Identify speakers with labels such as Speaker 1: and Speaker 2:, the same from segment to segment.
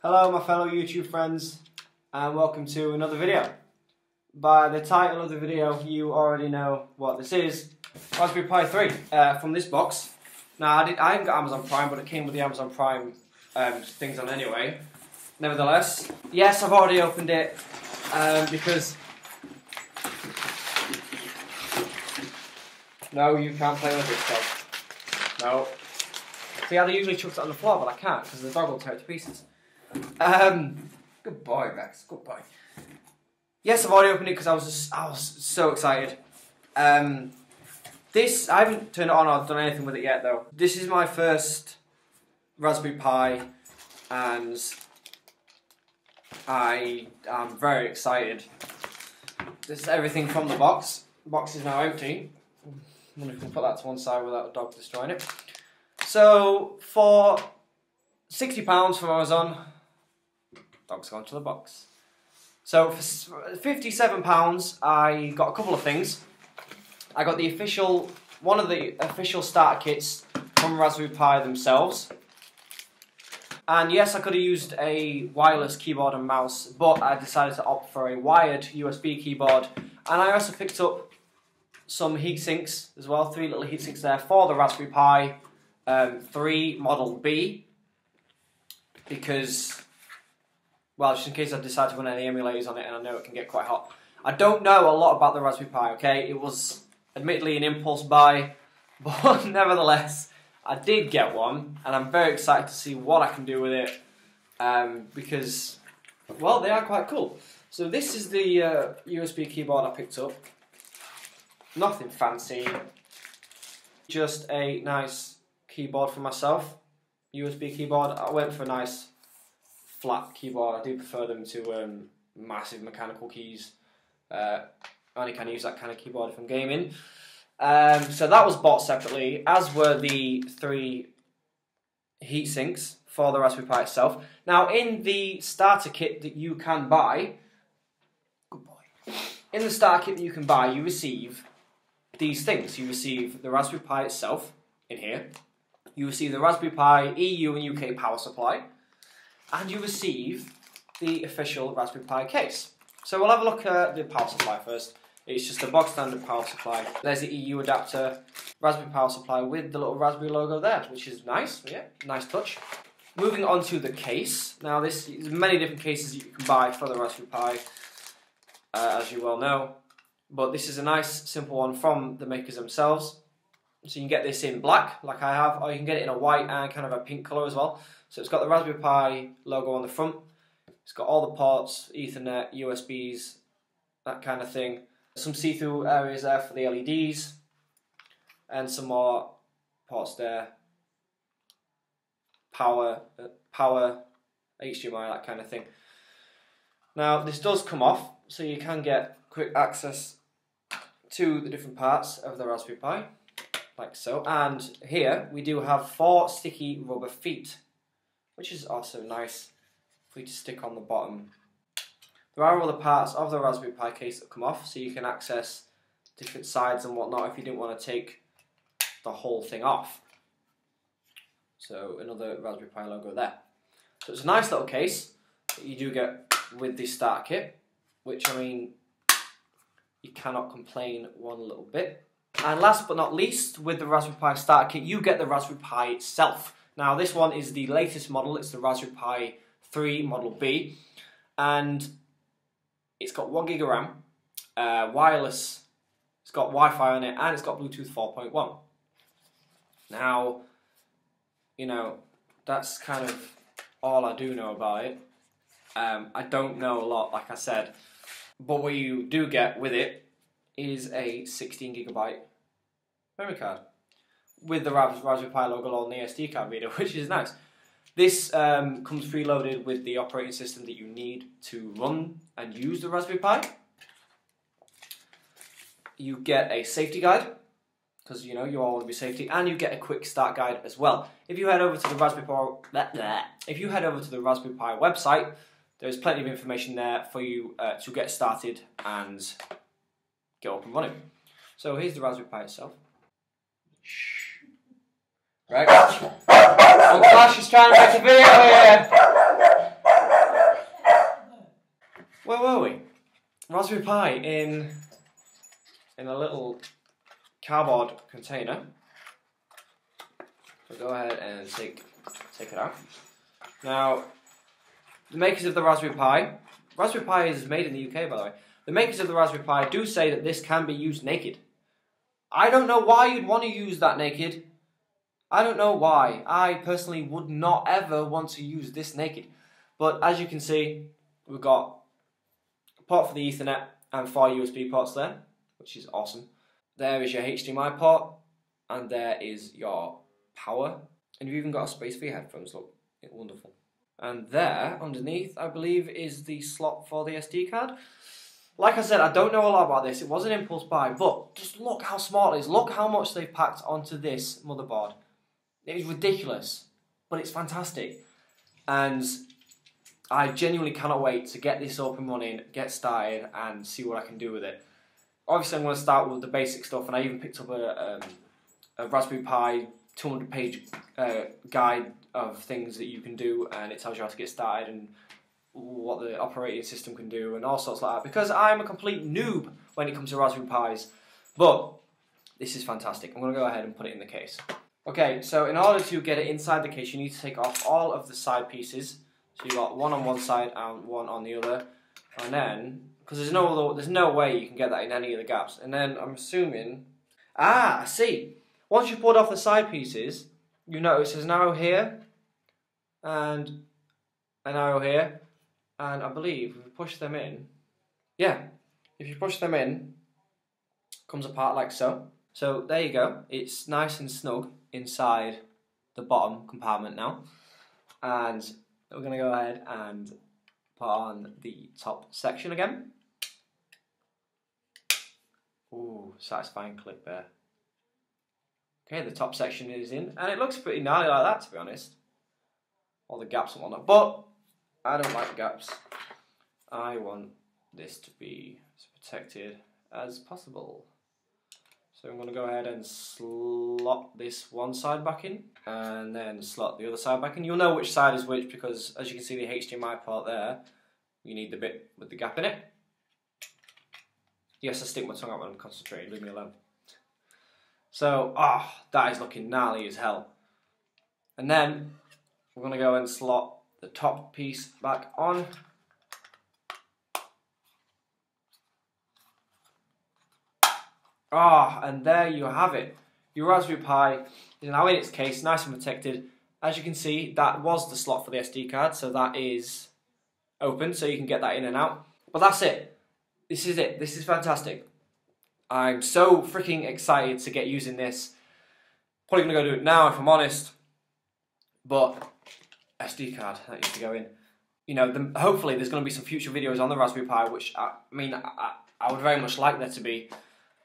Speaker 1: Hello my fellow YouTube friends and welcome to another video. By the title of the video you already know what this is. Raspberry Pi 3 from this box. Now I haven't got Amazon Prime, but it came with the Amazon Prime things on anyway. Nevertheless, yes, I've already opened it because... No, you can't play with it, so. No. See, I'd usually chuck it on the floor, but I can't because the dog will tear it to pieces. Good boy, Rex. Good boy. Yes, I've already opened it because I was so excited. This I haven't turned it on or done anything with it yet, though. This is my first Raspberry Pi, and I am very excited. This is everything from the box. The box is now empty. I wonder if we can put that to one side without the dog destroying it. So for £60 from Amazon, dog's gone to the box. So for £57, I got a couple of things. I got one of the official starter kits from Raspberry Pi themselves. And yes, I could have used a wireless keyboard and mouse, but I decided to opt for a wired USB keyboard. And I also picked up some heat sinks as well, 3 little heat sinks there for the Raspberry Pi 3 Model B. Because, well, just in case I decide to run any emulators on it, and I know it can get quite hot. I don't know a lot about the Raspberry Pi, okay? It was admittedly an impulse buy, but nevertheless, I did get one, and I'm very excited to see what I can do with it, because, well, they are quite cool. So this is the USB keyboard I picked up. Nothing fancy, just a nice keyboard for myself. USB keyboard. I went for a nice flat keyboard. I do prefer them to massive mechanical keys. Only can use that kind of keyboard if I'm gaming. So that was bought separately, as were the 3 heat sinks for the Raspberry Pi itself. Now in the starter kit that you can buy, good boy. In the starter kit that you can buy, you receive these things. You receive the Raspberry Pi itself in here. You receive the Raspberry Pi EU and UK power supply, and you receive the official Raspberry Pi case. So we'll have a look at the power supply first. It's just a box standard power supply. There's the EU adapter, Raspberry power supply with the little Raspberry logo there, which is nice. Yeah, nice touch. Moving on to the case. Now there's many different cases you can buy for the Raspberry Pi, as you well know. But this is a nice simple one from the makers themselves. So you can get this in black, like I have, or you can get it in a white and kind of a pink colour as well. So it's got the Raspberry Pi logo on the front. It's got all the ports, Ethernet, USBs, that kind of thing. Some see-through areas there for the LEDs, and some more ports there. Power, HDMI, that kind of thing. Now this does come off, so you can get quick access to the different parts of the Raspberry Pi. Like so, and here we do have 4 sticky rubber feet, which is also nice for you to stick on the bottom. There are other parts of the Raspberry Pi case that come off, so you can access different sides and whatnot if you didn't want to take the whole thing off. So another Raspberry Pi logo there. So it's a nice little case that you do get with the starter kit, which, I mean, you cannot complain one little bit. And last but not least, with the Raspberry Pi starter kit, you get the Raspberry Pi itself. Now this one is the latest model, it's the Raspberry Pi 3 Model B, and it's got 1 gig of RAM, wireless, it's got Wi-Fi on it, and it's got Bluetooth 4.1. Now, you know, that's kind of all I do know about it. I don't know a lot, like I said, but what you do get with it is a 16GB memory card with the Raspberry Pi logo on the SD card reader, which is nice. This comes preloaded with the operating system that you need to run and use the Raspberry Pi. You get a safety guide, because you know you all want to be safety, and you get a quick start guide as well. If you head over to the Raspberry Pi website, there's plenty of information there for you to get started and get up and running. So here's the Raspberry Pi itself. Right. Clash is trying to make a video here. are we? Raspberry Pi in a little cardboard container. So go ahead and take it out. Now, the makers of the Raspberry Pi is made in the UK, by the way. The makers of the Raspberry Pi do say that this can be used naked. I don't know why you'd want to use that naked. I don't know why. I personally would not ever want to use this naked. But as you can see, we've got a port for the Ethernet and 4 USB ports there, which is awesome. There is your HDMI port, and there is your power. And you've even got a space for your headphones, look, it's wonderful. And there, underneath, I believe, is the slot for the SD card. Like I said, I don't know a lot about this. It was an impulse buy, but just look how small it is. Look how much they've packed onto this motherboard. It is ridiculous, but it's fantastic. And I genuinely cannot wait to get this up and running, get started, and see what I can do with it. Obviously, I'm going to start with the basic stuff, and I even picked up a Raspberry Pi 200-page guide of things that you can do, and it tells you how to get started and what the operating system can do and all sorts like that, because I'm a complete noob when it comes to Raspberry Pis. But this is fantastic. I'm going to go ahead and put it in the case. Okay, so in order to get it inside the case, you need to take off all of the side pieces. So you've got one on one side and one on the other, and then, because there's no way you can get that in any of the gaps. And then I'm assuming, I see. Once you pulled off the side pieces, you notice there's an arrow here and an arrow here. And I believe if you push them in, yeah, if you push them in, it comes apart like so. So there you go. It's nice and snug inside the bottom compartment now. And we're going to go ahead and put on the top section again. Ooh, satisfying click there. Okay, the top section is in, and it looks pretty gnarly like that, to be honest. All the gaps and whatnot, but I don't like gaps. I want this to be as protected as possible. So I'm going to go ahead and slot this one side back in, and then slot the other side back in. You'll know which side is which because, as you can see, the HDMI port there, you need the bit with the gap in it. Yes, I stick my tongue out when I'm concentrating, leave me alone. So, that is looking gnarly as hell. And then, we're going to go and slot the top piece back on. And there you have it. Your Raspberry Pi is now in its case, nice and protected. As you can see, that was the slot for the SD card, so that is open, so you can get that in and out. But that's it. This is it. This is fantastic. I'm so freaking excited to get using this. Probably going to go do it now, if I'm honest. But SD card, that needs to go in. You know, hopefully there's going to be some future videos on the Raspberry Pi, which, I would very much like there to be.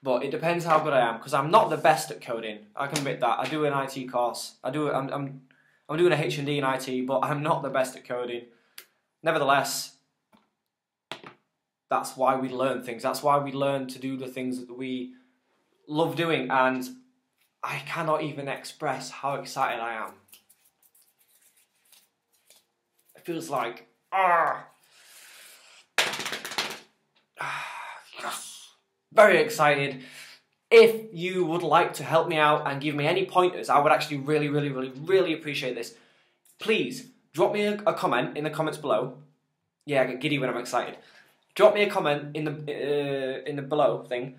Speaker 1: But it depends how good I am, because I'm not the best at coding. I can admit that. I do an IT course. I'm doing a H&D in IT, but I'm not the best at coding. Nevertheless, that's why we learn things. That's why we learn to do the things that we love doing, and I cannot even express how excited I am. It feels like, yes, very excited. If you would like to help me out and give me any pointers, I would actually really appreciate this. Please, drop me a comment in the comments below. Yeah, I get giddy when I'm excited. Drop me a comment in the below thing.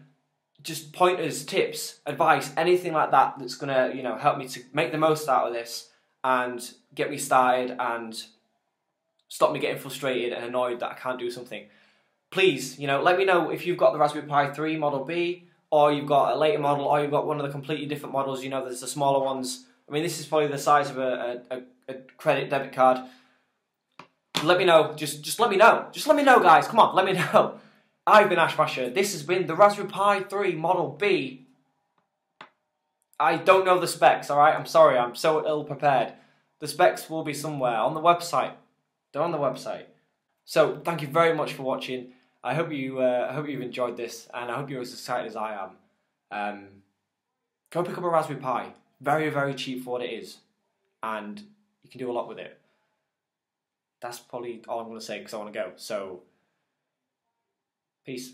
Speaker 1: Just pointers, tips, advice, anything like that that's gonna, you know, help me to make the most out of this and get me started and stop me getting frustrated and annoyed that I can't do something. Please, you know, let me know if you've got the Raspberry Pi 3 Model B, or you've got a later model, or you've got one of the completely different models. You know, there's the smaller ones. I mean, this is probably the size of a credit debit card. Let me know. Just let me know. Just let me know, guys. Come on, let me know. I've been Ash Basher. This has been the Raspberry Pi 3 Model B. I don't know the specs, alright? I'm sorry, I'm so ill-prepared. The specs will be somewhere on the website. They're on the website. So, thank you very much for watching. I hope you've enjoyed this, and I hope you're as excited as I am. Go pick up a Raspberry Pi. Very cheap for what it is. And you can do a lot with it. That's probably all I'm going to say because I want to go. So, Peace.